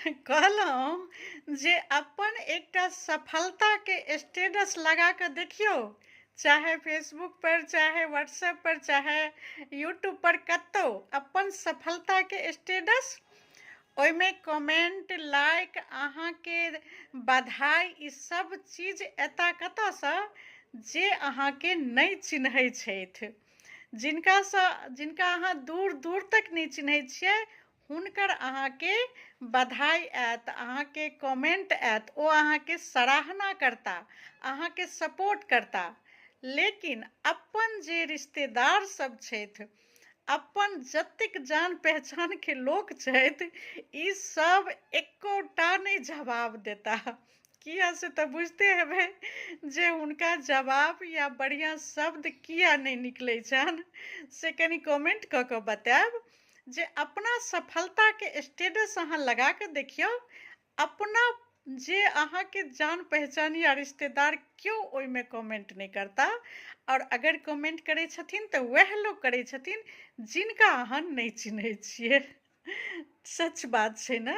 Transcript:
कहलहुँ जे अपन एकटा सफलताके स्टेटस लगा कऽ देखियौ, चाहे फेसबुक पर, चाहे व्हाट्सएप पर, चाहे यूट्यूब पर, कतहु अपन सफलताके स्टेटस, ओहिमे कमेंट, लाइक, अहाँके बधाई, ई सब चीज एता कतयसँ जे अहाँके नहि चिन्हैत छथि, जिनका अहाँ दूर दूर तक नहि चिन्हैत छियै, हुनकर अहाँके बधाई आयत, अहाँके कमेंट आयत, ओ अहाँके सराहना करता, अहाँके सपोर्ट करता। लेकिन अपन जे रिश्तेदार सब छथि, अपन जतेक जान पहचानके लोक छथि, ई सब एकोटा नहि जवाब देता। किया से तऽ बुझते हेबै जे हुनका जवाब या बढ़िआँ शब्द किया नहि निकलै छनि, से कनि कमेंट कऽ कऽ बतायब। जे अपना सफलताके स्टेटस अहाँ लगा कऽ देखियौ, अपना जे अहाँके जान पहचान या रिश्तेदार केओ ओहिमे कमेंट नहि करता, और अगर कमेंट करै छथिन तऽ वएह लोग करै छथिन जिनका अहाँ नहि चिन्है छियै। सच बात छै ने।